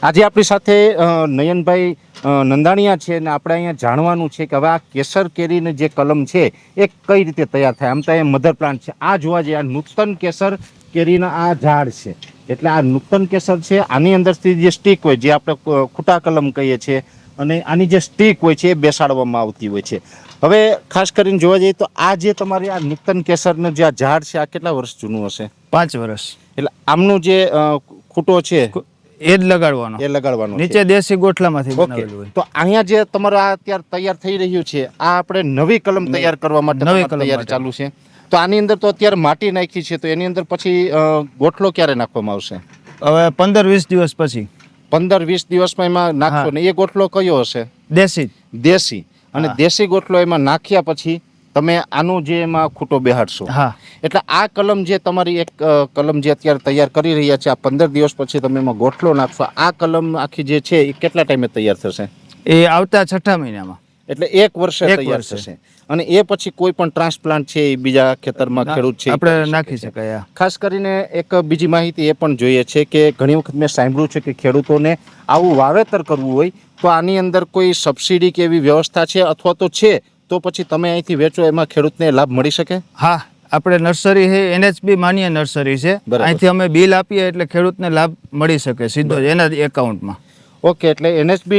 આજે આપણી સાથે નયનભાઈ નંદાણીયા છે અને આપણે અહીંયા જાણવાનું છે કે હવે આ કેસર કેરીની જે કલમ છે એ કઈ રીતે તૈયાર થાય. આમ તો એ મધર પ્લાન્ટ છે. આ જોવા જઈએ આ નૂતન કેસર કેરીના આ ઝાડ છે. એટલે આ નૂતન કેસર છે, આની અંદરથી જે સ્ટીક હોય જે આપણે ખૂટા કલમ કહીએ છીએ અને આની જે સ્ટીક હોય છે એ બેસાડવામાં આવતી હોય છે. હવે ખાસ કરીને જોવા જઈએ તો આ જે તમારી આ નૂતન કેસરનું જે આ ઝાડ છે આ કેટલા વર્ષ જૂનું હશે? 5 વર્ષ. એટલે આમનું જે ખૂટો છે એ જ લગાડવાનો, એ લગાડવાનો નીચે દેશી ગોઠલામાંથી બનાવેલું હોય. તો અહીંયા જે તમારું આ અત્યારે તૈયાર થઈ રહ્યું છે આ આપણે નવી કલમ તૈયાર કરવા માટે નવી કલમ તૈયારી ચાલુ છે. તો આની અંદર તો અત્યારે માટી નાખી છે, તો એની અંદર પછી ગોઠલો ક્યારે નાખવામાં આવશે? હવે 15-20 દિવસ પછી. 15-20 દિવસમાં એમાં નાખશો ને એ ગોઠલો કયો હશે? દેશી. દેશી. અને દેશી ગોઠલો એમાં નાખ્યા પછી તમે આનું જે એમાં ખૂટો બેહાડશો. હા. એટલે આ કલમ જે તમારી એક કલમ જે અત્યારે તૈયાર કરી રહ્યા છે, આ 15 દિવસ પછી તમે એમાં ગોઠલો નાખશો. આ કલમ આખી જે છે એ કેટલા ટાઈમે તૈયાર થશે? એ આવતા 6ઠા મહિનામાં. એટલે 1 વર્ષે તૈયાર થશે. અને એ પછી કોઈ પણ ટ્રાન્સપ્લાન્ટ છે એ બીજા ખેતરમાં ખેડૂત છે આપણે નાખી શકાય. ખાસ કરીને એક બીજી માહિતી એ પણ જોઈએ છે કે ઘણી વખત મેં સાંભળ્યું છે કે ખેડૂતોને આવું વાવેતર કરવું હોય તો આની અંદર કોઈ સબસિડી કે એવી વ્યવસ્થા છે અથવા તો છે તો પછી તમે અહીંથી વેચો એમાં ખેડૂતને લાભ મળી શકે? હા, આપણે નર્સરી છે, NHB માન્ય નર્સરી છે. અહીંથી અમે બિલ આપીએ એટલે ખેડૂતને લાભ મળી શકે સીધો જ એના એકાઉન્ટમાં. ઓકે, એટલે NHB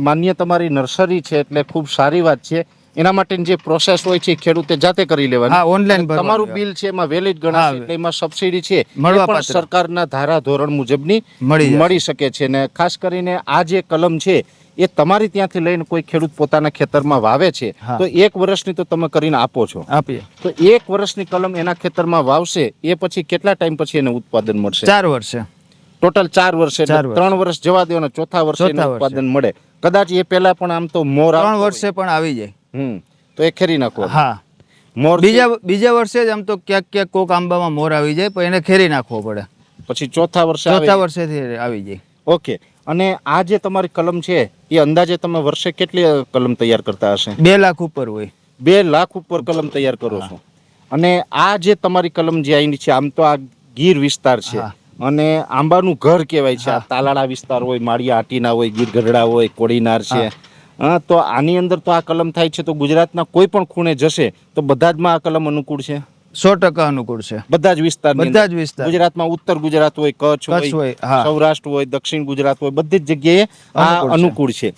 માન્ય તમારી નર્સરી છે એટલે ખૂબ સારી વાત છે. એના માટેની જે પ્રોસેસ હોય છે ખેડૂતે જાતે કરી લેવાની. હા, ઓનલાઈન તમારું બિલ છે એમાં વેલિડ ગણાશે એટલે એમાં સબસિડી છે પણ સરકારના ધારા ધોરણ મુજબની મળી શકે છે. ને ખાસ કરીને આ જે કલમ છે એ તમારી ત્યાંથી લઈને કોઈ ખેડૂત પોતાના ખેતરમાં વાવે છે તો 1 વર્ષની તો તમે કરીને આપો છો. આપીએ તો 1 વર્ષની કલમ એના ખેતરમાં વાવશે એ પછી કેટલા ટાઈમ પછી એને ઉત્પાદન મળશે? 4 વર્ષે. ટોટલ 4 વર્ષે. 3 વર્ષ જવા દો અને ચોથા વર્ષે ઉત્પાદન મળે. કદાચ એ પહેલા પણ આમ તો મોર 3 વર્ષે પણ આવી જાય. તો એ ખેરી નાખો. હા, મોર બીજા વર્ષે જ આમ તો ક્યાંક કોક આંબામાં મોર આવી જાય પણ એને ખેરી નાખવો પડે. પછી ચોથા વર્ષેથી આવી જાય. ઓકે. અને આ જે તમારી કલમ છે એ અંદાજે તમે વર્ષે કેટલી કલમ તૈયાર કરતા હશે? 2 લાખ ઉપર હોય. 2 લાખ ઉપર કલમ તૈયાર કરો છો. અને આ જે તમારી કલમ જે અહીંની છે આમ તો આ ગીર વિસ્તાર છે અને આંબાનું ઘર કહેવાય છે. આ તાલાળા વિસ્તાર હોય, માળિયા આટીના હોય, ગીર ગઢડા હોય, કોડીનાર છે. તો આની અંદર તો આ કલમ થાય છે તો ગુજરાતના કોઈ પણ ખૂણે જશે તો બધા જ માં આ કલમ અનુકૂળ છે? 100% અનુકૂળ છે. બધા જ વિસ્તાર. ગુજરાતમાં ઉત્તર ગુજરાત હોય, કચ્છ હોય, સૌરાષ્ટ્ર હોય, દક્ષિણ ગુજરાત હોય, બધી જ જગ્યાએ આ અનુકૂળ છે.